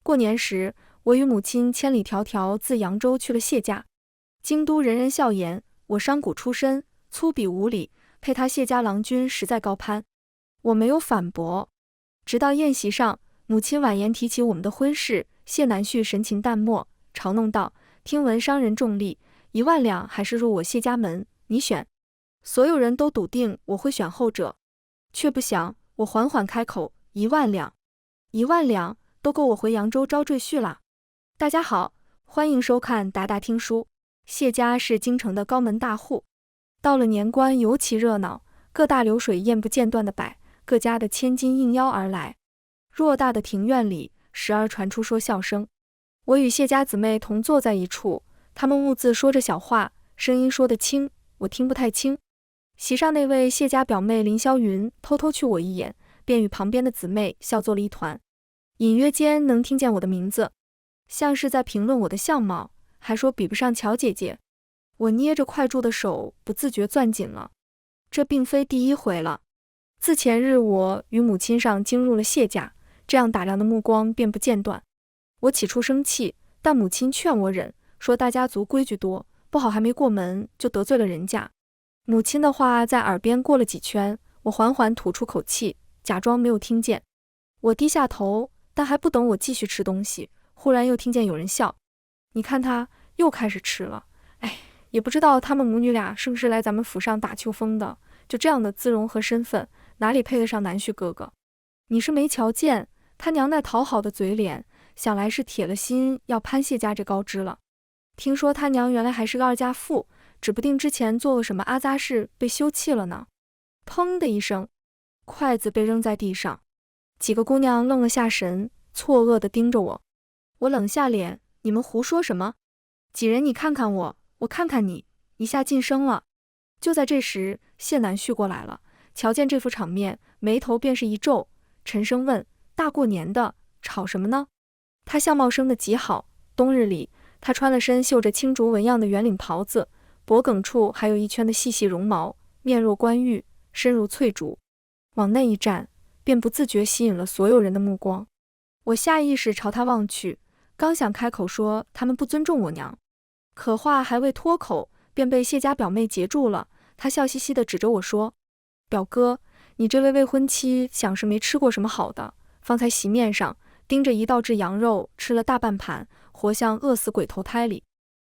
过年时，我与母亲千里迢迢自扬州去了谢家。京都人人笑言，我商贾出身，粗鄙无礼，配他谢家郎君实在高攀。我没有反驳。直到宴席上，母亲婉言提起我们的婚事，谢南旭神情淡漠，嘲弄道：“听闻商人重利，1万两还是入我谢家门，你选。”所有人都笃定我会选后者，却不想我缓缓开口：“1万两，1万两都够我回扬州招赘婿了。”大家好，欢迎收看达达听书。谢家是京城的高门大户，到了年关尤其热闹，各大流水宴不间断的摆，各家的千金应邀而来。偌大的庭院里，时而传出说笑声。我与谢家姊妹同坐在一处，她们兀自说着小话，声音说得轻，我听不太清。席上那位谢家表妹林霄云偷偷去我一眼，便与旁边的姊妹笑作了一团，隐约间能听见我的名字，像是在评论我的相貌，还说比不上乔姐姐。我捏着快箸的手不自觉攥紧了，这并非第一回了。自前日我与母亲上京入了谢家，这样打量的目光便不间断。我起初生气，但母亲劝我忍，说大家族规矩多，不好还没过门就得罪了人家。母亲的话在耳边过了几圈，我缓缓吐出口气，假装没有听见。我低下头，但还不等我继续吃东西，忽然又听见有人笑。你看他又开始吃了，哎，也不知道他们母女俩是不是来咱们府上打秋风的，就这样的姿容和身份，哪里配得上南旭哥哥？你是没瞧见他娘那讨好的嘴脸，想来是铁了心要攀谢家这高枝了。听说他娘原来还是个2家妇，指不定之前做了什么阿杂事被休弃了呢。砰的一声，筷子被扔在地上，几个姑娘愣了下神，错愕地盯着我。我冷下脸，你们胡说什么？几人你看看我，我看看你，一下噤声了。就在这时，谢南旭过来了，瞧见这副场面，眉头便是一皱，沉声问：大过年的，吵什么呢？他相貌生得极好，冬日里他穿了身绣着青竹纹样的圆领袍子，脖梗处还有一圈的细细绒毛，面若冠玉，身如翠竹，往那一站，便不自觉吸引了所有人的目光。我下意识朝他望去，刚想开口说他们不尊重我娘，可话还未脱口，便被谢家表妹截住了。她笑嘻嘻地指着我说：表哥，你这位未婚妻想是没吃过什么好的，方才席面上盯着一道制羊肉吃了大半盘，活像饿死鬼投胎里。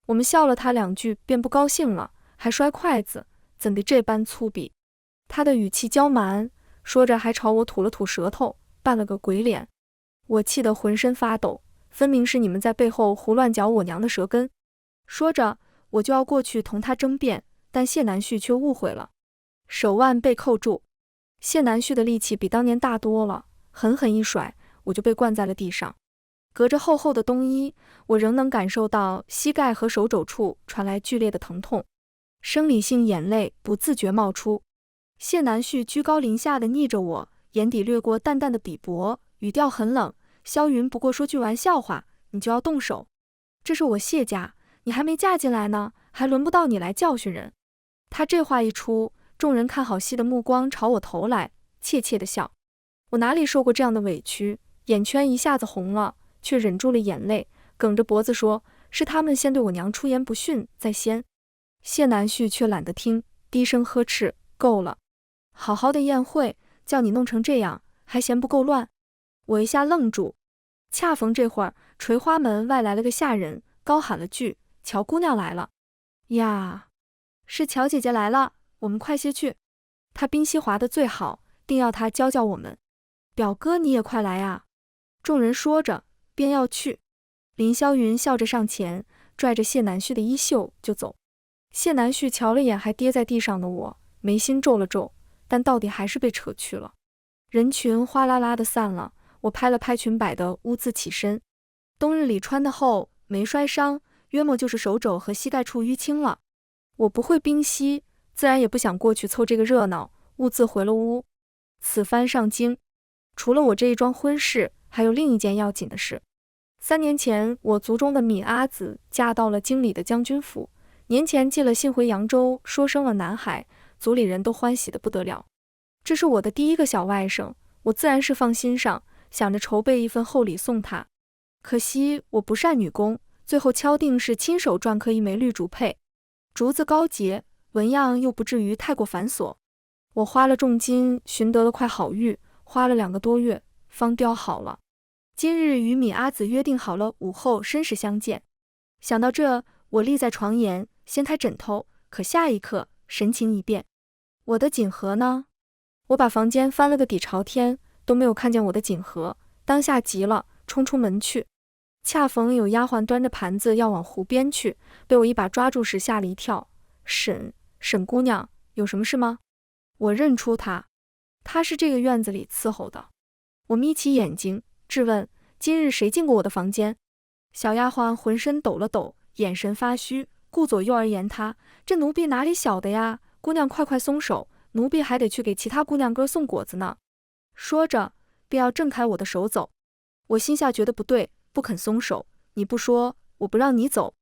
我们笑了他2句便不高兴了，还摔筷子，怎地这般粗鄙？他的语气娇蛮，说着还朝我吐了吐舌头，扮了个鬼脸。我气得浑身发抖，分明是你们在背后胡乱嚼我娘的舌根。说着我就要过去同他争辩，但谢南旭却误会了，手腕被扣住。谢南旭的力气比当年大多了，狠狠一甩，我就被灌在了地上。隔着厚厚的冬衣，我仍能感受到膝盖和手肘处传来剧烈的疼痛，生理性眼泪不自觉冒出。谢南旭居高临下地睨着我，眼底掠过淡淡的鄙薄，语调很冷：萧云不过说句玩笑话，你就要动手？这是我谢家，你还没嫁进来呢，还轮不到你来教训人。他这话一出，众人看好戏的目光朝我投来，怯怯地笑。我哪里受过这样的委屈，眼圈一下子红了，却忍住了眼泪，梗着脖子说：是他们先对我娘出言不逊，在先。谢南旭却懒得听，低声呵斥：够了，好好的宴会，叫你弄成这样，还嫌不够乱？我一下愣住，恰逢这会儿，垂花门外来了个下人，高喊了句：乔姑娘来了。呀，是乔姐姐来了，我们快些去。她宾息滑得最好，定要她教教我们。表哥你也快来啊！众人说着便要去。林霄云笑着上前，拽着谢南旭的衣袖就走。谢南旭瞧了眼还跌在地上的我，眉心皱了皱，但到底还是被扯去了。人群哗啦啦地散了，我拍了拍裙摆的兀自起身。冬日里穿的厚，没摔伤，约莫就是手肘和膝盖处淤青了。我不会冰溪，自然也不想过去凑这个热闹，兀自回了屋。此番上京，除了我这一桩婚事，还有另一件要紧的事。3年前，我族中的米阿子嫁到了京里的将军府，年前寄了信回扬州，说生了男孩，族里人都欢喜得不得了。这是我的第一个小外甥，我自然是放心上，想着筹备一份厚礼送他。可惜我不善女工，最后敲定是亲手篆刻一枚绿竹佩，竹子高洁，纹样又不至于太过繁琐。我花了重金寻得了块好玉，花了2个多月方雕好了。今日与米阿紫约定好了午后申时相见。想到这，我立在床沿，掀开枕头，可下一刻神情一变，我的锦盒呢？我把房间翻了个底朝天，都没有看见我的锦盒，当下急了，冲出门去。恰逢有丫鬟端着盘子要往湖边去，被我一把抓住时吓了一跳。沈姑娘，有什么事吗？我认出她，她是这个院子里伺候的。我眯起眼睛质问，今日谁进过我的房间？小丫鬟浑身抖了抖，眼神发虚，顾左右而言他，这奴婢哪里晓得呀？姑娘快松手，奴婢还得去给其他姑娘哥送果子呢。说着便要挣开我的手走。我心下觉得不对，不肯松手。你不说，我不让你走。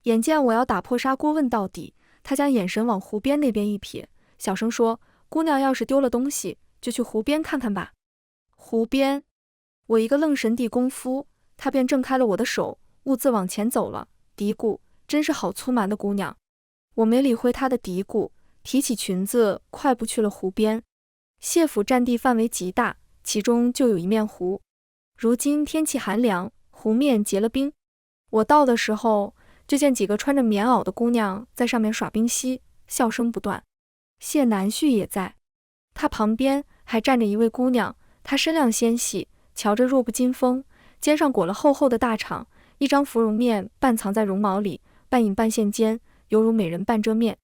眼见我要打破砂锅问到底，他将眼神往湖边那边一瞥，小声说，姑娘要是丢了东西，就去湖边看看吧。湖边，我一个愣神地功夫，他便挣开了我的手，兀自往前走了，嘀咕，真是好粗蛮的姑娘。我没理会他的嘀咕，提起裙子快步去了湖边。谢府占地范围极大，其中就有一面湖。如今天气寒凉，湖面结了冰。我到的时候，就见几个穿着棉袄的姑娘在上面耍冰嬉，笑声不断。谢南旭也在，他旁边还站着一位姑娘，她身量纤细，瞧着弱不禁风，肩上裹了厚厚的大氅，一张芙蓉面半藏在绒毛里，半隐半现间，犹如美人半遮面。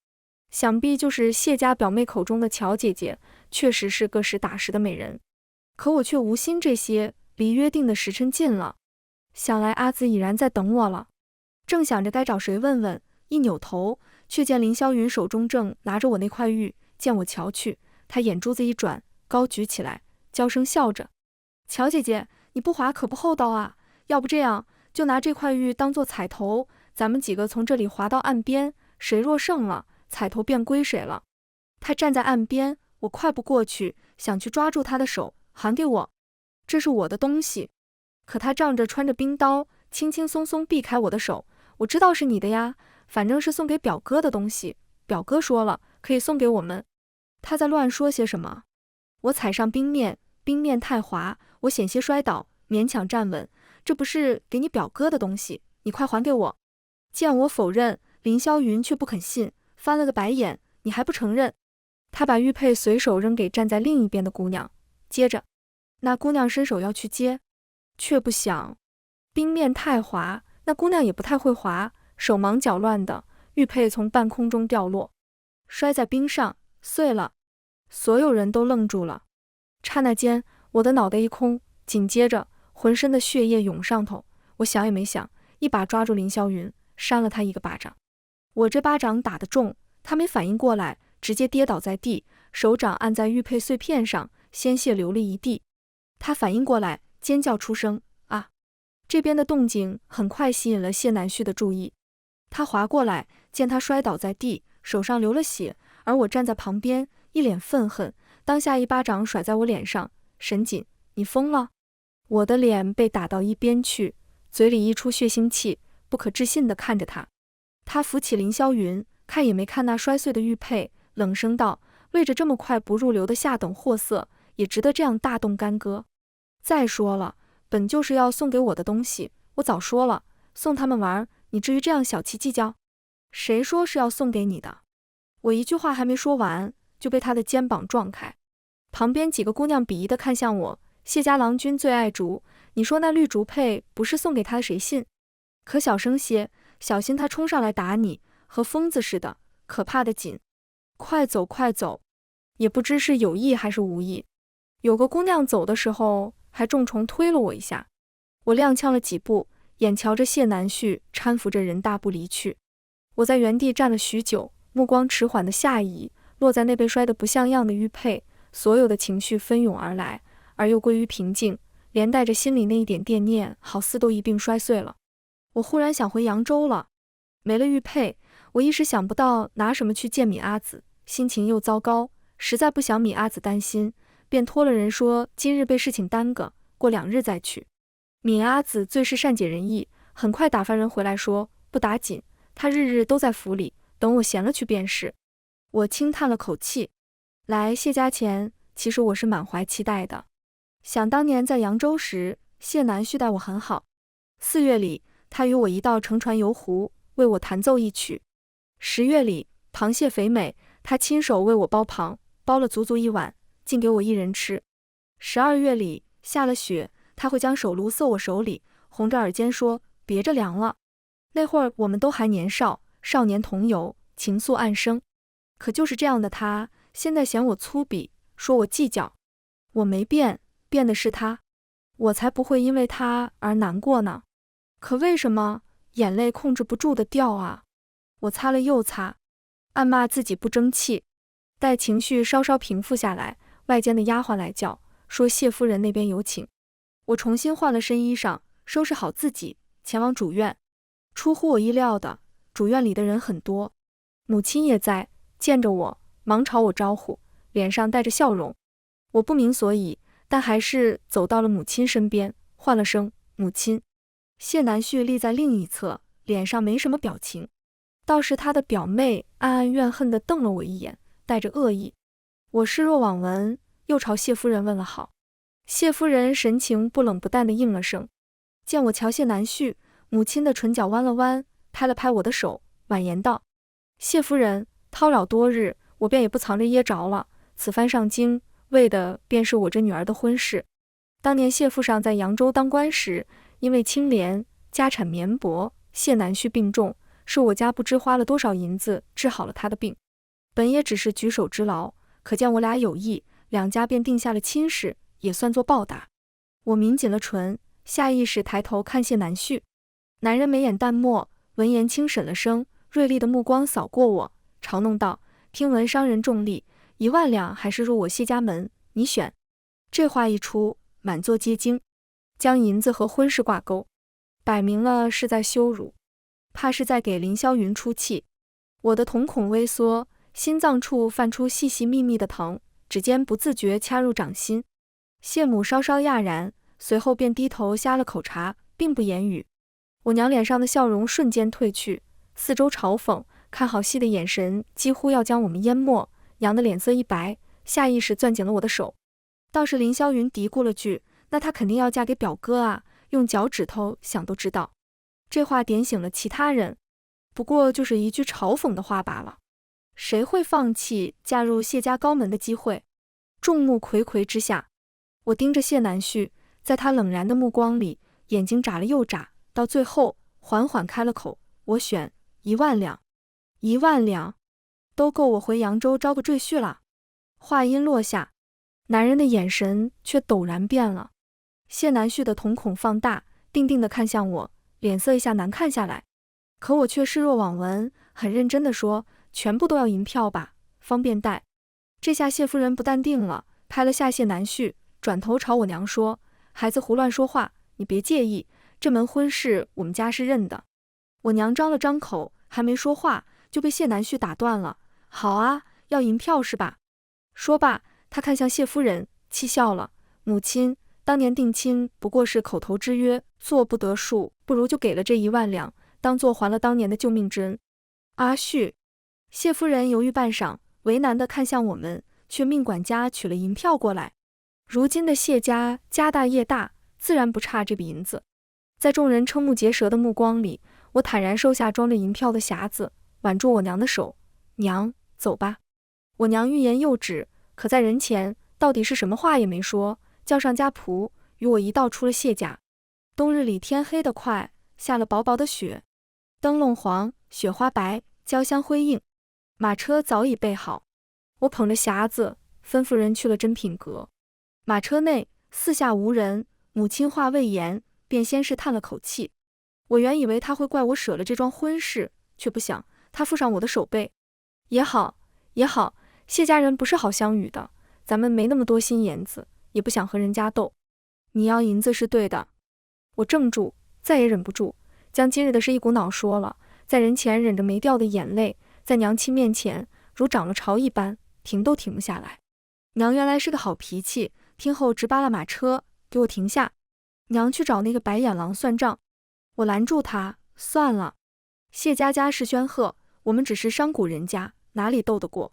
想必就是谢家表妹口中的乔姐姐，确实是个实打实的美人。可我却无心这些，离约定的时辰近了，想来阿紫已然在等我了。正想着该找谁问问，一扭头，却见凌霄云手中正拿着我那块玉，见我瞧去，他眼珠子一转，高举起来，娇声笑着，乔姐姐，你不划可不厚道啊，要不这样，就拿这块玉当做彩头，咱们几个从这里划到岸边，谁若胜了，彩头便归谁了。他站在岸边，我快步过去，想去抓住他的手，还给我，这是我的东西。可他仗着穿着冰刀，轻轻松松避开我的手，我知道是你的呀，反正是送给表哥的东西，表哥说了，可以送给我们。他在乱说些什么？我踩上冰面，冰面太滑，我险些摔倒，勉强站稳，这不是给你表哥的东西，你快还给我。见我否认，凌霄云却不肯信，翻了个白眼，你还不承认？他把玉佩随手扔给站在另一边的姑娘，接着那姑娘伸手要去接，却不想冰面太滑，那姑娘也不太会滑，手忙脚乱的，玉佩从半空中掉落，摔在冰上，碎了。所有人都愣住了。刹那间，我的脑袋一空，紧接着浑身的血液涌上头，我想也没想，一把抓住凌霄云，扇了他一个巴掌。我这巴掌打得重，他没反应过来，直接跌倒在地，手掌按在玉佩碎片上，鲜血流了一地。他反应过来，尖叫出声，啊！这边的动静很快吸引了谢南旭的注意。他滑过来，见他摔倒在地，手上流了血，而我站在旁边，一脸愤恨，当下一巴掌甩在我脸上，沈锦，你疯了！我的脸被打到一边去，嘴里溢出血腥气，不可置信地看着他。他扶起凌霄云，看也没看那摔碎的玉佩，冷声道，为着这么快不入流的下等货色，也值得这样大动干戈？再说了，本就是要送给我的东西，我早说了，送他们玩，你至于这样小气计较？谁说是要送给你的？我一句话还没说完，就被他的肩膀撞开。旁边几个姑娘鄙夷地看向我，谢家郎君最爱竹，你说那绿竹佩不是送给他的，谁信？可小声些，小心他冲上来打你，和疯子似的，可怕的紧。快走快走！也不知是有意还是无意，有个姑娘走的时候还重重推了我一下。我踉跄了几步，眼瞧着谢南旭搀扶着人大步离去。我在原地站了许久，目光迟缓的下移，落在那被摔得不像样的玉佩，所有的情绪纷涌而来，而又归于平静，连带着心里那一点惦念，好似都一并摔碎了。我忽然想回扬州了，没了玉佩，我一时想不到拿什么去见米阿紫，心情又糟糕，实在不想米阿紫担心，便托了人说今日被事情耽搁，过2日再去。闵阿紫最是善解人意，很快打发人回来说不打紧，他日日都在府里，等我闲了去便是。我轻叹了口气。来谢家前，其实我是满怀期待的。想当年在扬州时，谢南旭待我很好。4月里，他与我一道乘船游湖，为我弹奏一曲。10月里，螃蟹肥美，他亲手为我剥螃，剥了足足1碗，尽给我一人吃。12月里，下了雪，他会将手炉塞我手里，红着耳尖说别着凉了。那会儿我们都还年少，少年同游，情愫暗生。可就是这样的他，现在嫌我粗鄙，说我计较。我没变，变的是他。我才不会因为他而难过呢。可为什么眼泪控制不住的掉啊？我擦了又擦，暗骂自己不争气。待情绪稍稍平复下来，外间的丫鬟来叫，说谢夫人那边有请。我重新换了身衣裳，收拾好自己，前往主院。出乎我意料的，主院里的人很多，母亲也在，见着我，忙朝我招呼，脸上带着笑容。我不明所以，但还是走到了母亲身边，唤了声母亲。谢南旭立在另一侧，脸上没什么表情，倒是他的表妹暗暗怨恨地瞪了我一眼，带着恶意。我视若罔闻，又朝谢夫人问了好。谢夫人神情不冷不淡地应了声。见我瞧谢南旭，母亲的唇角弯了弯，拍了拍我的手，婉言道：谢夫人，叨扰多日，我便也不藏着掖着了，此番上京，为的便是我这女儿的婚事。当年谢父上在扬州当官时，因为清廉，家产绵薄，谢南旭病重，是我家不知花了多少银子治好了他的病。本也只是举手之劳，可见我俩有意，两家便定下了亲事，也算作报答。我抿紧了唇，下意识抬头看谢南旭。男人眉眼淡漠，闻言轻审了声，锐利的目光扫过我，嘲弄道：听闻商人重利，1万两还是入我谢家门，你选。这话一出，满座皆惊，将银子和婚事挂钩，摆明了是在羞辱，怕是在给凌霄云出气。我的瞳孔微缩，心脏处泛出细细密密的疼，指尖不自觉掐入掌心。谢母稍稍讶然，随后便低头呷了口茶，并不言语。我娘脸上的笑容瞬间褪去，四周嘲讽看好戏的眼神几乎要将我们淹没。娘的脸色一白，下意识攥紧了我的手。倒是凌霄云嘀咕了句：那她肯定要嫁给表哥啊，用脚趾头想都知道。这话点醒了其他人，不过就是一句嘲讽的话罢了。谁会放弃嫁入谢家高门的机会？众目睽睽之下，我盯着谢南旭，在他冷然的目光里，眼睛眨了又眨，到最后缓缓开了口：我选1万两。1万两都够我回扬州招个赘婿了。话音落下，男人的眼神却陡然变了。谢南旭的瞳孔放大，定定地看向我，脸色一下难看下来。可我却视若罔闻，很认真地说：全部都要银票吧，方便带。这下谢夫人不淡定了，拍了下谢南旭，转头朝我娘说：孩子胡乱说话，你别介意，这门婚事我们家是认的。我娘张了张口，还没说话，就被谢南旭打断了。好啊，要银票是吧？说罢，他看向谢夫人，气笑了。母亲，当年定亲不过是口头之约，做不得数，不如就给了这1万两，当做还了当年的救命之恩。阿旭，谢夫人犹豫半晌，为难地看向我们，却命管家取了银票过来。如今的谢家家大业大，自然不差这笔银子。在众人瞠目结舌的目光里，我坦然收下装着银票的匣子，挽住我娘的手：娘，走吧。我娘欲言又止，可在人前到底是什么话也没说，叫上家仆与我一道出了谢家。冬日里天黑得快，下了薄薄的雪，灯笼黄，雪花白，交相辉映。马车早已备好，我捧着匣子，吩咐人去了珍品阁。马车内四下无人，母亲话未言，便先是叹了口气。我原以为他会怪我舍了这桩婚事，却不想他附上我的手背。也好，也好，谢家人不是好相与的，咱们没那么多心眼子，也不想和人家斗。你要银子是对的。我怔住，再也忍不住，将今日的事一股脑说了，在人前忍着没掉的眼泪，在娘亲面前如涨了潮一般，停都停不下来。娘原来是个好脾气，听后直扒拉马车，给我停下。娘去找那个白眼狼算账。我拦住他，算了。谢家家世轩赫，我们只是商贾人家，哪里斗得过？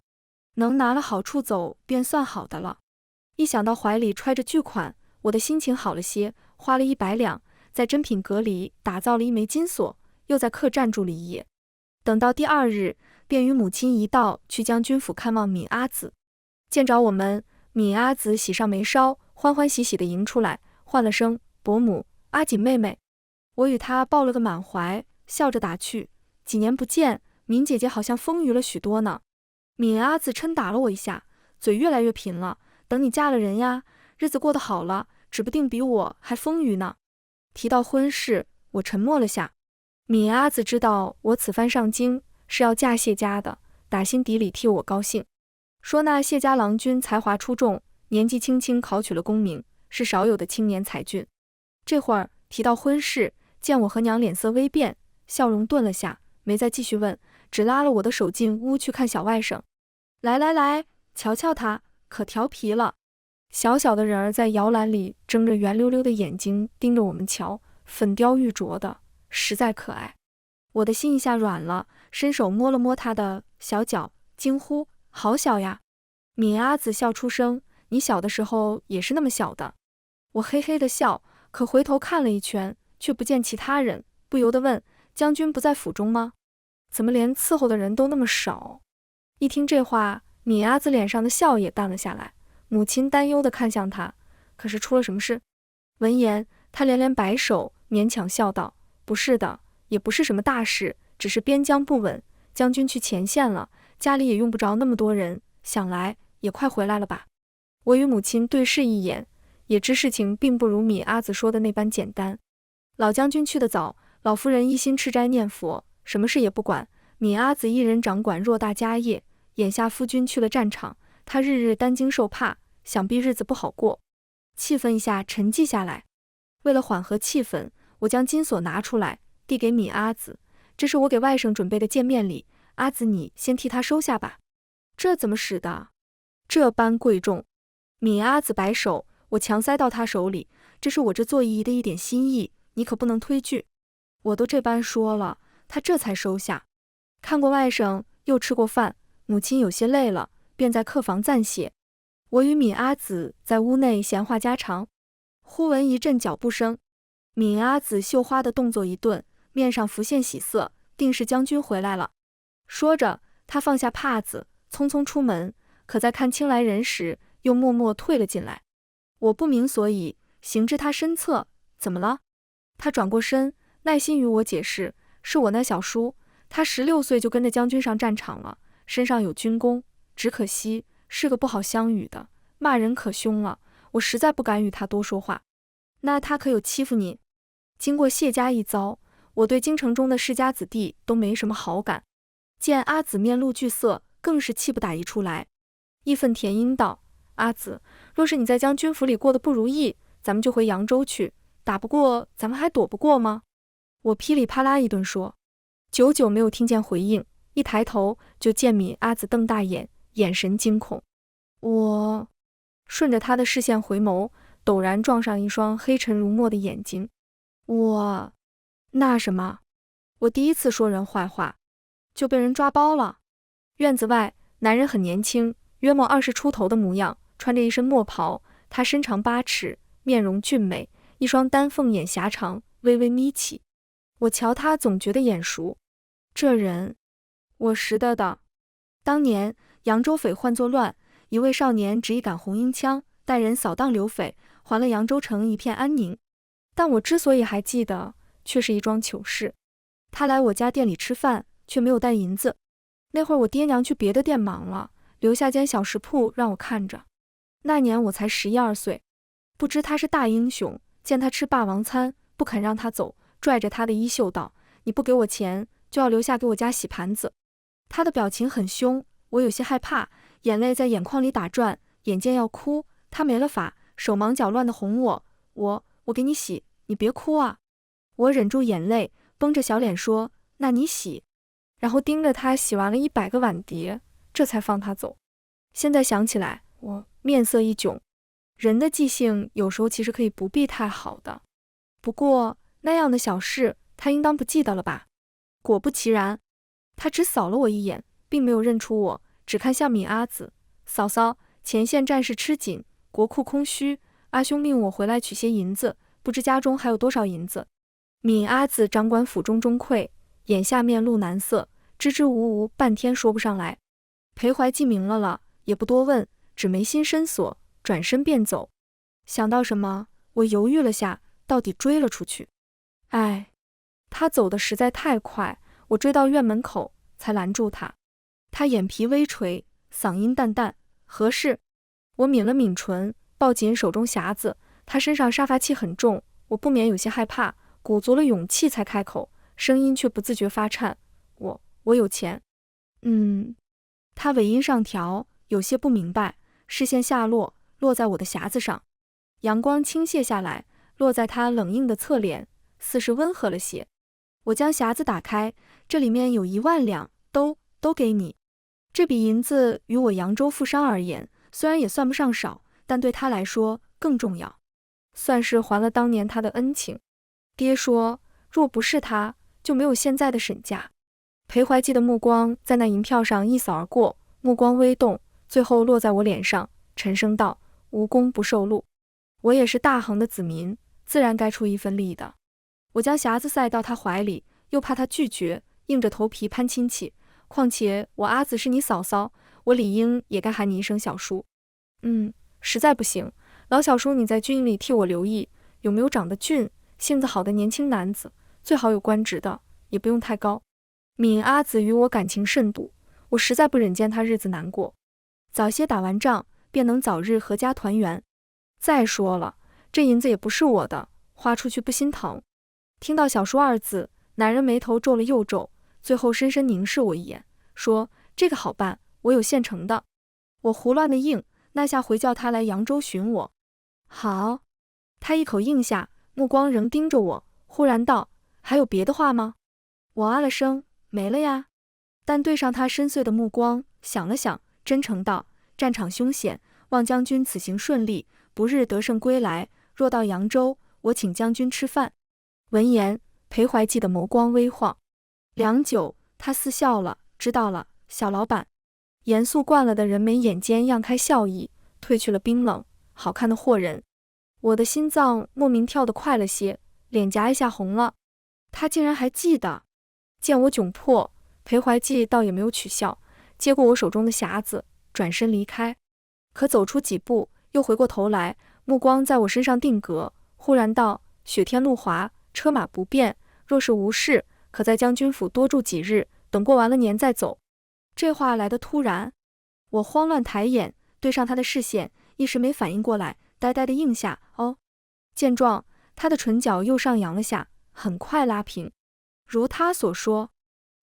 能拿了好处走，便算好的了。一想到怀里揣着巨款，我的心情好了些，花了100两，在珍品阁里打造了一枚金锁，又在客栈住了一夜。等到第2日，便与母亲一道去将军府看望闵阿紫。见着我们，闵阿紫喜上眉梢，欢欢喜喜地迎出来，唤了声伯母、阿锦妹妹。我与她抱了个满怀，笑着打趣：几年不见，闵姐姐好像丰腴了许多呢。闵阿紫嗔打了我一下，嘴越来越贫了。等你嫁了人呀，日子过得好了，指不定比我还丰腴呢。提到婚事，我沉默了下。闵阿紫知道我此番上京是要嫁谢家的，打心底里替我高兴，说那谢家郎君才华出众，年纪轻轻考取了功名，是少有的青年才俊。这会儿提到婚事，见我和娘脸色微变，笑容顿了下，没再继续问，只拉了我的手进屋去看小外甥。来来来，瞧瞧他，可调皮了。小小的人儿在摇篮里睁着圆溜溜的眼睛盯着我们瞧，粉雕玉琢的，实在可爱。我的心一下软了，伸手摸了摸他的小脚，惊呼：好小呀！闵阿紫笑出声：你小的时候也是那么小的。我嘿嘿的笑，可回头看了一圈，却不见其他人，不由得问：将军不在府中吗？怎么连伺候的人都那么少？一听这话，闵阿紫脸上的笑也淡了下来。母亲担忧地看向他，可是出了什么事？闻言，他连连摆手，勉强笑道：不是的，也不是什么大事，只是边疆不稳，将军去前线了，家里也用不着那么多人，想来也快回来了吧。我与母亲对视一眼，也知事情并不如闵阿紫说的那般简单。老将军去得早，老夫人一心吃斋念佛，什么事也不管，闵阿紫一人掌管偌大家业。眼下夫君去了战场，他日日担惊受怕，想必日子不好过。气氛一下沉寂下来。为了缓和气氛，我将金锁拿出来，递给闵阿紫，这是我给外甥准备的见面礼，阿紫你先替他收下吧。这怎么使的？这般贵重。闵阿紫摆手，我强塞到他手里，这是我这做姨的一点心意，你可不能推拒。我都这般说了，他这才收下。看过外甥，又吃过饭，母亲有些累了，便在客房暂歇。我与闵阿紫在屋内闲话家常，忽闻一阵脚步声，闵阿紫绣花的动作一顿，面上浮现喜色，定是将军回来了。说着，他放下帕子，匆匆出门，可在看清来人时，又默默退了进来。我不明所以，行至他身侧，怎么了？他转过身，耐心与我解释，是我那小叔，他16岁就跟着将军上战场了，身上有军功，只可惜是个不好相与的，骂人可凶了，我实在不敢与他多说话。那他可有欺负你？经过谢家一遭，我对京城中的世家子弟都没什么好感。见阿紫面露惧色，更是气不打一处来，义愤填膺道：阿紫，若是你在将军府里过得不如意，咱们就回扬州去，打不过咱们还躲不过吗？我噼里啪啦一顿说，久久没有听见回应，一抬头就见闵阿紫瞪大眼，眼神惊恐。我顺着他的视线回眸，陡然撞上一双黑沉如墨的眼睛。那什么？我第一次说人坏话，就被人抓包了。院子外，男人很年轻，约莫20出头的模样，穿着一身墨袍，他身长8尺，面容俊美，一双丹凤眼狭长，微微眯起。我瞧他总觉得眼熟，这人我识得的。当年扬州匪患作乱，一位少年执一杆红缨枪，带人扫荡流匪，还了扬州城一片安宁。但我之所以还记得，却是一桩糗事。他来我家店里吃饭，却没有带银子。那会儿我爹娘去别的店忙了，留下间小食铺让我看着。那年我才11、12岁，不知他是大英雄，见他吃霸王餐，不肯让他走，拽着他的衣袖道：你不给我钱，就要留下给我家洗盘子。他的表情很凶，我有些害怕，眼泪在眼眶里打转，眼见要哭，他没了法，手忙脚乱地哄我给你洗，你别哭啊。我忍住眼泪，绷着小脸说：那你洗。然后盯着他洗完了100个碗碟，这才放他走。现在想起来，我面色一窘。人的记性有时候其实可以不必太好的。不过那样的小事，他应当不记得了吧？果不其然，他只扫了我一眼，并没有认出我，只看向敏阿紫。嫂嫂，前线战事吃紧，国库空虚，阿兄命我回来取些银子，不知家中还有多少银子。敏阿紫掌管府中钟馗，眼下面露难色，支支吾吾半天说不上来。裴怀记明了，也不多问，只眉心深锁，转身便走。想到什么，我犹豫了下，到底追了出去。哎，他走得实在太快，我追到院门口才拦住他。他眼皮微垂，嗓音淡淡：“何事？”我抿了抿唇，抱紧手中匣子。他身上杀伐气很重，我不免有些害怕，鼓足了勇气才开口，声音却不自觉发颤：“我有钱。”他尾音上调，有些不明白，视线下落在我的匣子上，阳光倾泻下来，落在他冷硬的侧脸，似是温和了些。我将匣子打开，这里面有1万两，都给你。这笔银子于我扬州富商而言，虽然也算不上少，但对他来说更重要，算是还了当年他的恩情。爹说，若不是他，就没有现在的沈家。裴怀记的目光在那银票上一扫而过，目光微动，最后落在我脸上，沉声道：“无功不受禄。”我也是大行的子民，自然该出一份力的。我将匣子塞到他怀里，又怕他拒绝，硬着头皮攀亲戚。况且我阿紫是你嫂嫂，我理应也该喊你一声小叔。实在不行，老小叔你在军里替我留意，有没有长得俊、性子好的年轻男子，最好有官职的，也不用太高。敏阿紫与我感情甚笃，我实在不忍见他日子难过，早些打完仗，便能早日阖家团圆。再说了，这银子也不是我的，花出去不心疼。听到小叔2字，男人眉头皱了又皱，最后深深凝视我一眼，说：“这个好办，我有现成的。”我胡乱的应，那下回叫他来扬州寻我。好。他一口应下，目光仍盯着我，忽然道：“还有别的话吗？”我啊了声：“没了呀。”但对上他深邃的目光，想了想，真诚道：“战场凶险，望将军此行顺利，不日得胜归来。若到扬州，我请将军吃饭。”闻言，裴怀记的眸光微晃，良久，他似笑了：“知道了，小老板。”严肃惯了的人眉眼间漾开笑意，褪去了冰冷，好看的惑人。我的心脏莫名跳得快了些，脸颊一下红了。他竟然还记得。见我窘迫，裴怀记倒也没有取笑，接过我手中的匣子，转身离开。可走出几步，又回过头来，目光在我身上定格，忽然道：“雪天路滑，车马不便，若是无事，可在将军府多住几日，等过完了年再走。”这话来得突然，我慌乱抬眼，对上他的视线，一时没反应过来，呆呆的应下：“哦。”见状，他的唇角又上扬了下，很快拉平。如他所说，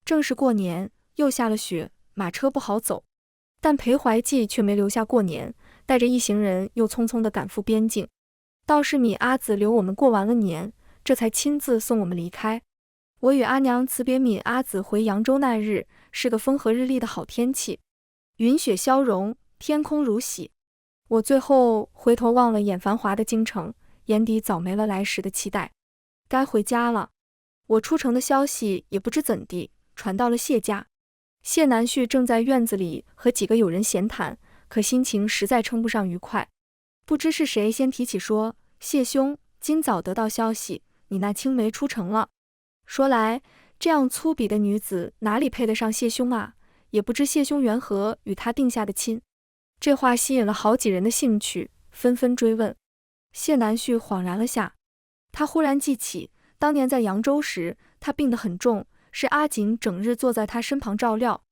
正是过年，又下了雪，马车不好走。但裴怀记却没留下过年，带着一行人又匆匆地赶赴边境。倒是米阿紫留我们过完了年，这才亲自送我们离开。我与阿娘辞别敏阿紫回扬州那日，是个风和日丽的好天气，云雪消融，天空如洗。我最后回头望了眼繁华的京城，眼底早没了来时的期待。该回家了。我出城的消息也不知怎地传到了谢家。谢南旭正在院子里和几个友人闲谈，可心情实在称不上愉快。不知是谁先提起说：“谢兄，今早得到消息，你那青梅出城了。”说来，这样粗鄙的女子哪里配得上谢兄啊？也不知谢兄缘何与她定下的亲。这话吸引了好几人的兴趣，纷纷追问。谢南旭恍然了下，他忽然记起当年在扬州时，他病得很重，是阿锦整日坐在他身旁照料。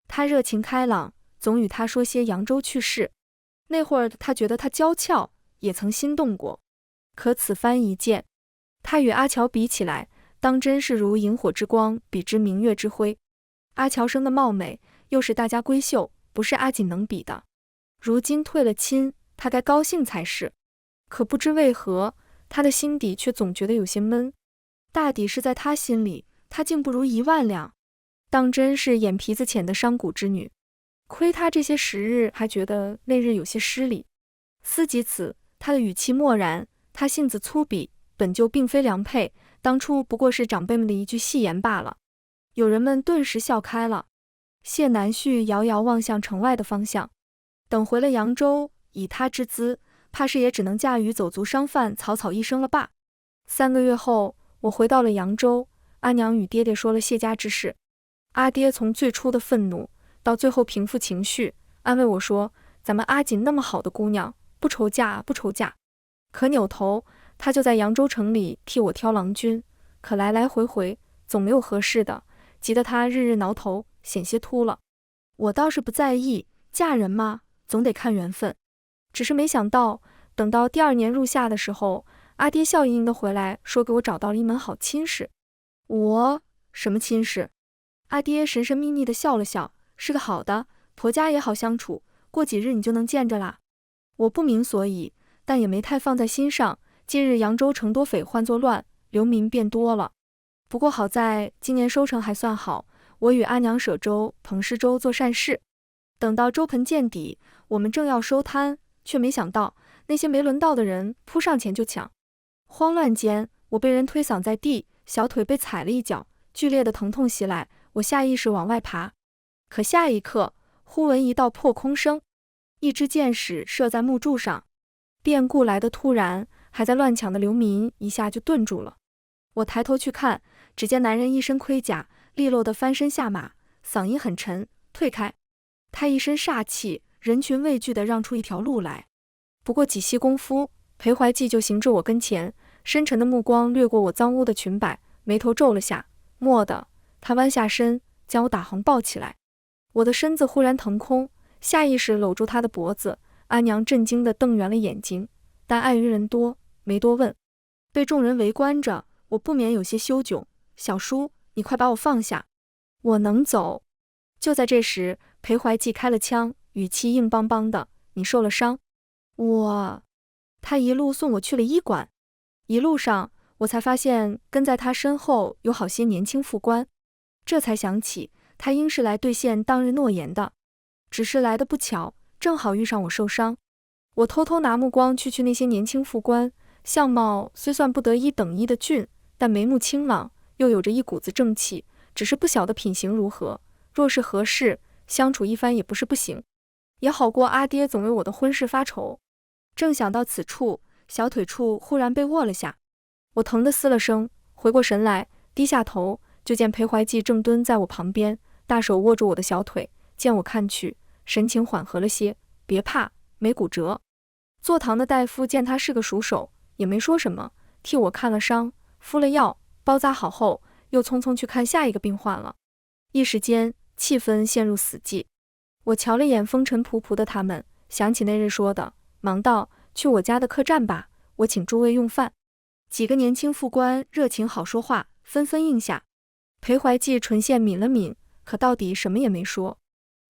他热情开朗，总与他说些扬州趣事。那会儿他觉得他娇俏，也曾心动过。可此番一见，他与阿乔比起来，当真是如萤火之光比之明月之辉。阿乔生的貌美，又是大家闺秀，不是阿锦能比的。如今退了亲，他该高兴才是。可不知为何，他的心底却总觉得有些闷。大抵是在他心里，他竟不如1万两，当真是眼皮子浅的商贾之女。亏他这些时日还觉得那日有些失礼。思及此，他的语气漠然，他性子粗鄙，本就并非良配，当初不过是长辈们的一句戏言罢了。友人们顿时笑开了。谢南旭遥遥望向城外的方向，等回了扬州，以他之资，怕是也只能驾驭走卒商贩草草一生了吧。3个月后，我回到了扬州，阿娘与爹爹说了谢家之事。阿爹从最初的愤怒，到最后平复情绪，安慰我说，咱们阿锦那么好的姑娘，不愁嫁不愁嫁。可扭头，他就在扬州城里替我挑郎君，可来来回回，总没有合适的，急得他日日挠头，险些秃了。我倒是不在意，嫁人嘛，总得看缘分。只是没想到，等到第2年入夏的时候，阿爹笑盈盈的回来，说给我找到了一门好亲事。什么亲事？阿爹神神秘秘的笑了笑，是个好的，婆家也好相处，过几日你就能见着啦。我不明所以，但也没太放在心上。近日扬州城多匪患作乱，流民变多了。不过好在今年收成还算好，我与阿娘舍粥彭施粥做善事。等到粥盆见底，我们正要收摊，却没想到那些没轮到的人扑上前就抢。慌乱间，我被人推搡在地，小腿被踩了一脚，剧烈的疼痛袭来，我下意识往外爬。可下一刻，忽闻一道破空声，一支箭矢射在木柱上。变故来得突然，还在乱抢的流民一下就顿住了。我抬头去看，只见男人一身盔甲，利落地翻身下马，嗓音很沉，退开。他一身煞气，人群畏惧地让出一条路来。不过几息功夫，裴怀济就行至我跟前，深沉的目光掠过我脏污的裙摆，眉头皱了下，蓦地，他弯下身，将我打横抱起来。我的身子忽然腾空，下意识搂住他的脖子。阿娘震惊地瞪圆了眼睛，但碍于人多，没多问。被众人围观着，我不免有些羞窘。小叔，你快把我放下，我能走。就在这时，裴怀济开了枪，语气硬邦邦的，你受了伤？他一路送我去了医馆。一路上，我才发现跟在他身后有好些年轻副官，这才想起他应是来兑现当日诺言的，只是来得不巧，正好遇上我受伤。我偷偷拿目光去那些年轻副官，相貌虽算不得1等1的俊，但眉目清朗，又有着一股子正气，只是不晓得品行如何，若是合适，相处一番也不是不行，也好过阿爹总为我的婚事发愁。正想到此处，小腿处忽然被握了下，我疼得嘶了声，回过神来，低下头，就见裴怀济正蹲在我旁边，大手握住我的小腿，见我看去，神情缓和了些，别怕，没骨折。坐堂的大夫见他是个熟手，也没说什么，替我看了伤，敷了药，包扎好后，又匆匆去看下一个病患了。一时间，气氛陷入死寂。我瞧了眼风尘仆仆的他们，想起那日说的，忙道，去我家的客栈吧，我请诸位用饭。几个年轻副官热情好说话，纷纷应下。裴怀济唇线抿了抿，可到底什么也没说。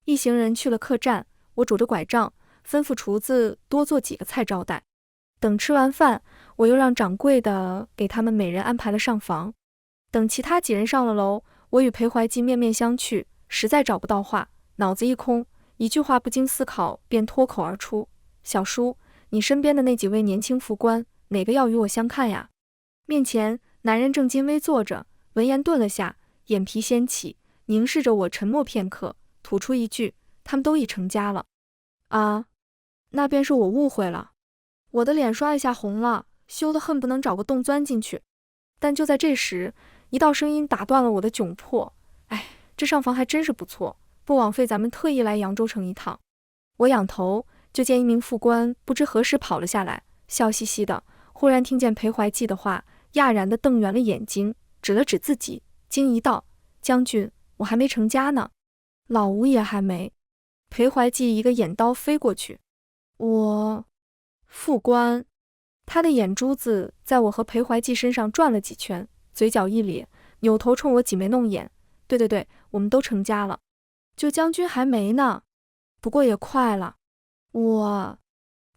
一行人去了客栈，我拄着拐杖，吩咐厨子多做几个菜招待。等吃完饭，我又让掌柜的给他们每人安排了上房。等其他几人上了楼，我与裴怀济面面相觑，实在找不到话，脑子一空，一句话不经思考便脱口而出，小叔，你身边的那几位年轻副官，哪个要与我相看呀？面前男人正襟危坐着，闻言顿了下，眼皮掀起，凝视着我，沉默片刻，吐出一句，他们都已成家了。啊，那便是我误会了。我的脸刷一下红了，羞得恨不能找个洞钻进去。但就在这时，一道声音打断了我的窘迫，哎，这上房还真是不错，不枉费咱们特意来扬州城一趟。我仰头，就见一名副官不知何时跑了下来，笑嘻嘻的，忽然听见裴怀济的话，讶然地瞪圆了眼睛，指了指自己，惊疑道，将军，我还没成家呢。老吴也还没。裴怀济一个眼刀飞过去，副官。他的眼珠子在我和裴怀济身上转了几圈，嘴角一咧，扭头冲我挤眉弄眼，对，我们都成家了，就将军还没呢，不过也快了。我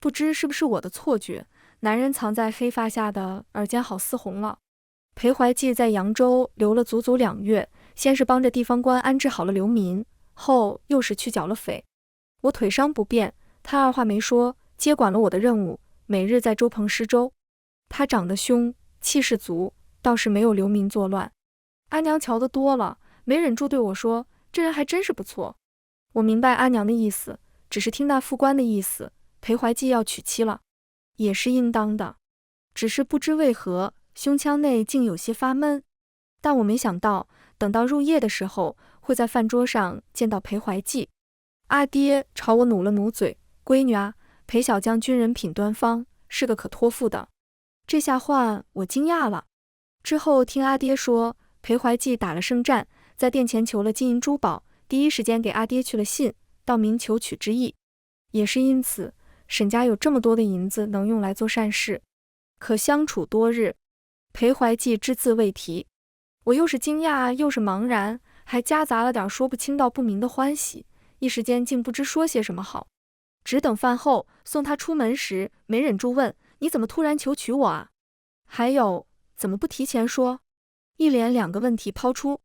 不知是不是我的错觉，男人藏在黑发下的耳尖好似红了。裴怀济在扬州留了足足2月，先是帮着地方官安置好了流民，后又是去剿了匪。我腿伤不便，他二话没说，接管了我的任务，每日在粥棚施粥。他长得凶，气势足，倒是没有流民作乱。阿娘瞧得多了，没忍住对我说：“这人还真是不错。”我明白阿娘的意思，只是听那副官的意思，裴怀济要娶妻了，也是应当的。只是不知为何，胸腔内竟有些发闷。但我没想到，等到入夜的时候，会在饭桌上见到裴怀济。阿爹朝我努了努嘴：“闺女啊，裴小将军人品端方，是个可托付的。”这下换我惊讶了。之后听阿爹说，裴怀济打了胜战，在殿前求了金银珠宝，第一时间给阿爹去了信，道明求娶之意。也是因此，沈家有这么多的银子能用来做善事。可相处多日，裴怀济只字未提。我又是惊讶又是茫然，还夹杂了点说不清道不明的欢喜，一时间竟不知说些什么好。只等饭后送他出门时，没忍住问：“你怎么突然求娶我啊？还有，怎么不提前说？”一连2个问题抛出。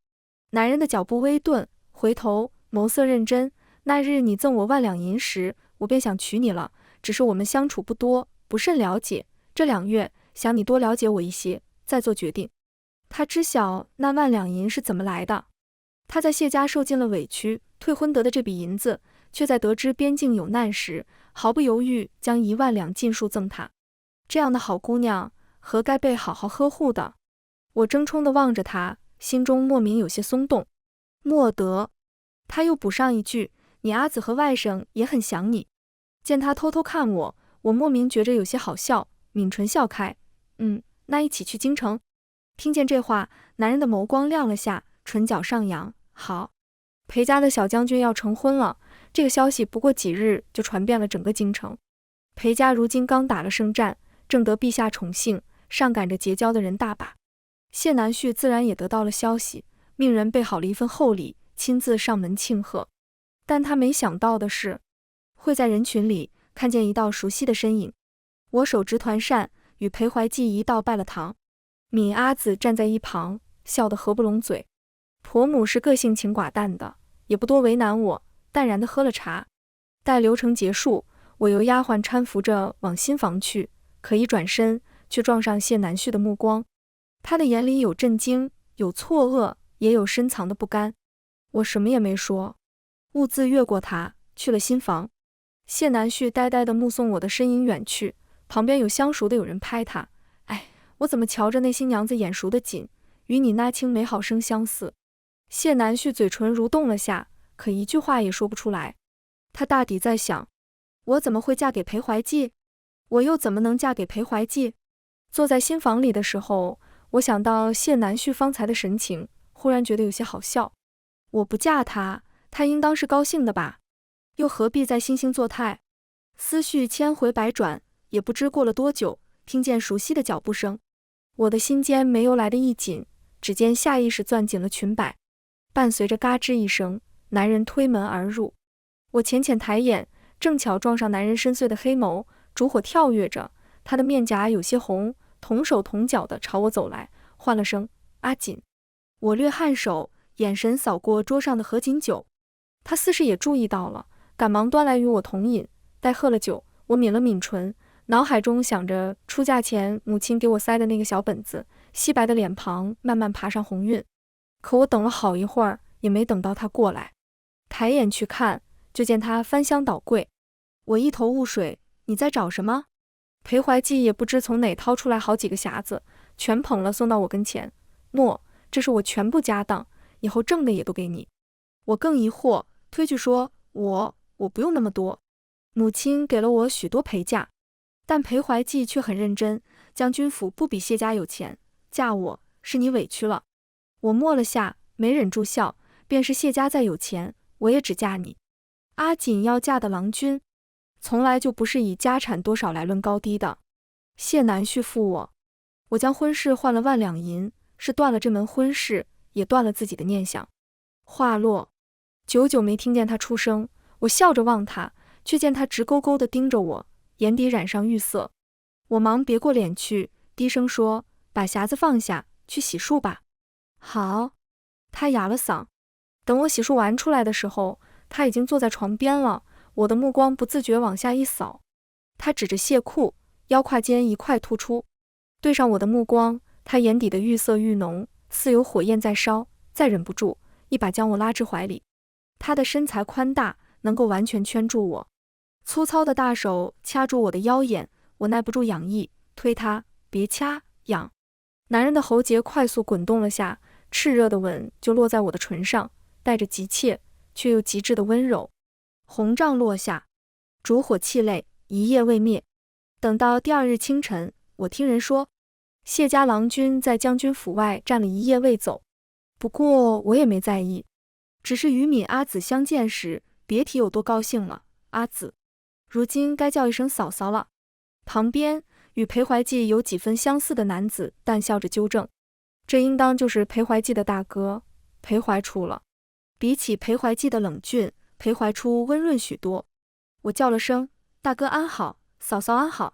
男人的脚步微顿，回头眸色认真：“那日你赠我1万两银时，我便想娶你了，只是我们相处不多，不甚了解。这2月，想你多了解我一些，再做决定。”他知晓那1万两银是怎么来的。他在谢家受尽了委屈，退婚得的这笔银子，却在得知边境有难时，毫不犹豫将1万两尽数赠他。这样的好姑娘，何该被好好呵护的？我争冲地望着他，心中莫名有些松动。莫得，他又补上一句：“你阿子和外甥也很想你。”见他偷偷看我，我莫名觉着有些好笑，抿唇笑开：“那一起去京城？”听见这话，男人的眸光亮了下，唇角上扬：“好，裴家的小将军要成婚了。”这个消息不过几日就传遍了整个京城。裴家如今刚打了胜战，正得陛下宠幸，上赶着结交的人大把。谢南旭自然也得到了消息，命人备好了一份厚礼，亲自上门庆贺。但他没想到的是，会在人群里看见一道熟悉的身影。我手执团扇，与裴怀济一道拜了堂。敏阿子站在一旁，笑得合不拢嘴。婆母是个性情寡淡的，也不多为难我，淡然地喝了茶。待流程结束，我由丫鬟搀扶着往新房去，可一转身，却撞上谢南旭的目光。他的眼里有震惊，有错愕，也有深藏的不甘。我什么也没说，兀自越过他，去了新房。谢南旭呆呆地目送我的身影远去，旁边有相熟的有人拍他：“哎，我怎么瞧着那新娘子眼熟得紧，与你那青梅好生相似。”谢南旭嘴唇蠕动了下，可一句话也说不出来。他大抵在想，我怎么会嫁给裴怀济？我又怎么能嫁给裴怀济？坐在新房里的时候，我想到谢南旭方才的神情，忽然觉得有些好笑。我不嫁他，他应当是高兴的吧？又何必再惺惺作态？思绪千回百转，也不知过了多久，听见熟悉的脚步声。我的心间没由来的一紧，只见下意识攥紧了裙摆，伴随着嘎吱一声，男人推门而入。我浅浅抬眼，正巧撞上男人深邃的黑眸，烛火跳跃着，他的面颊有些红，同手同脚地朝我走来，唤了声阿锦。我略颔首，眼神扫过桌上的合卺酒，他似是也注意到了，赶忙端来与我同饮。待喝了酒，我抿了抿唇，脑海中想着出嫁前母亲给我塞的那个小本子，皙白的脸庞慢慢爬上红晕。可我等了好一会儿，也没等到他过来。抬眼去看，就见他翻箱倒柜。我一头雾水，你在找什么？裴怀济也不知从哪掏出来好几个匣子，全捧了送到我跟前。莫，这是我全部家当，以后挣的也都给你。我更疑惑，推拒说，我不用那么多，母亲给了我许多陪嫁。但裴怀济却很认真，将军府不比谢家有钱，嫁我是你委屈了。我默了下，没忍住笑，便是谢家再有钱，我也只嫁你。阿锦要嫁的郎君，从来就不是以家产多少来论高低的。谢南旭负我将婚事换了1万两银，是断了这门婚事，也断了自己的念想。话落，久久没听见他出声，我笑着望他，却见他直勾勾地盯着我，眼底染上玉色。我忙别过脸去，低声说：“把匣子放下，去洗漱吧。”好。他哑了嗓。等我洗漱完出来的时候，他已经坐在床边了。我的目光不自觉往下一扫，他指着亵裤，腰胯间一块突出，对上我的目光，他眼底的欲色愈浓，似有火焰在烧，再忍不住，一把将我拉至怀里。他的身材宽大，能够完全圈住我，粗糙的大手掐住我的腰眼，我耐不住痒意，推他，别掐，痒。男人的喉结快速滚动了下，炽热的吻就落在我的唇上，带着急切却又极致的温柔。红帐落下，烛火气泪，一夜未灭。等到第二日清晨，我听人说，谢家郎君在将军府外站了一夜未走。不过我也没在意，只是与闵阿紫相见时，别提有多高兴了。阿紫，如今该叫一声嫂嫂了。旁边与裴怀济有几分相似的男子淡笑着纠正，这应当就是裴怀济的大哥裴怀初了。比起裴怀济的冷峻，裴怀初温润许多。我叫了声大哥安好，嫂嫂安好。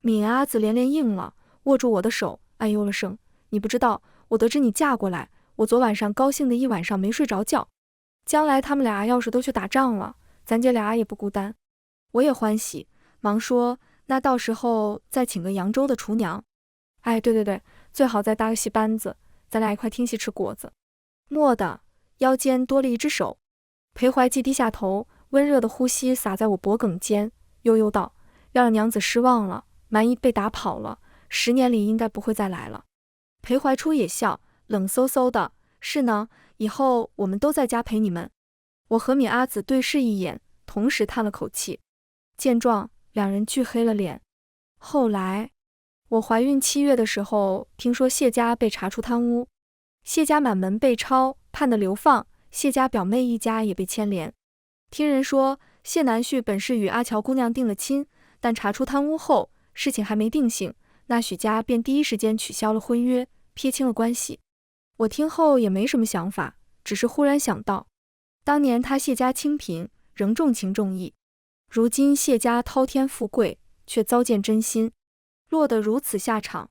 闵阿紫连连应了，握住我的手，哎呦了声，你不知道，我得知你嫁过来，我昨晚上高兴的一晚上没睡着觉。将来他们俩要是都去打仗了，咱姐俩也不孤单。我也欢喜，忙说那到时候再请个扬州的厨娘。哎，对，最好再搭个戏班子，咱俩一块听戏吃果子。蓦地，腰间多了一只手，裴怀济低下头，温热的呼吸洒在我脖颈间，悠悠道：要让娘子失望了，蛮夷被打跑了，10年里应该不会再来了。裴怀初也笑，冷飕飕的：是呢，以后我们都在家陪你们。我和闵阿紫对视一眼，同时叹了口气。见状，两人俱黑了脸。后来，我怀孕7月的时候，听说谢家被查出贪污，谢家满门被抄，判的流放，谢家表妹一家也被牵连。听人说，谢南旭本是与阿乔姑娘定了亲，但查出贪污后，事情还没定性，那许家便第一时间取消了婚约，撇清了关系。我听后也没什么想法，只是忽然想到，当年他谢家清贫，仍重情重义，如今谢家滔天富贵，却遭见真心，落得如此下场，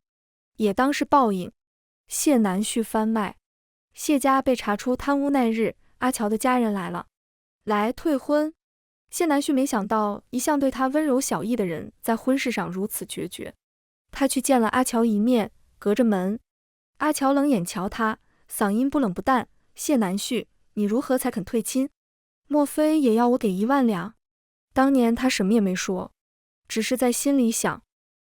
也当是报应。谢南旭翻脉，谢家被查出贪污那日，阿乔的家人来了，来退婚。谢南旭没想到，一向对他温柔小意的人，在婚事上如此决绝。他去见了阿乔一面，隔着门，阿乔冷眼瞧他，嗓音不冷不淡：谢南旭，你如何才肯退亲？莫非也要我给1万两？当年他什么也没说，只是在心里想，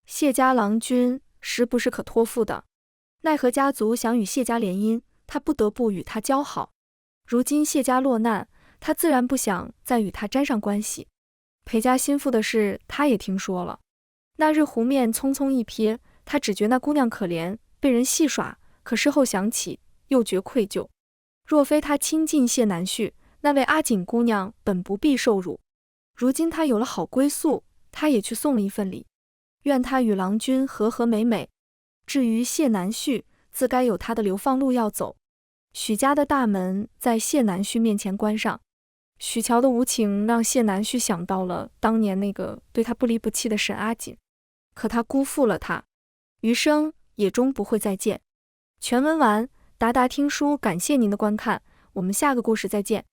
谢家郎君实不是可托付的，奈何家族想与谢家联姻，他不得不与他交好。如今谢家落难，他自然不想再与他沾上关系。裴家心腹的事他也听说了，那日湖面匆匆一瞥，他只觉那姑娘可怜，被人戏耍，可事后想起，又觉愧疚。若非他亲近谢南旭，那位阿锦姑娘本不必受辱。如今他有了好归宿，他也去送了一份礼，愿他与郎君和和美美。至于谢南旭，自该有他的流放路要走。许家的大门在谢南旭面前关上，许乔的无情让谢南旭想到了当年那个对他不离不弃的沈阿锦，可他辜负了他，余生也终不会再见。全文完，达达听书感谢您的观看，我们下个故事再见。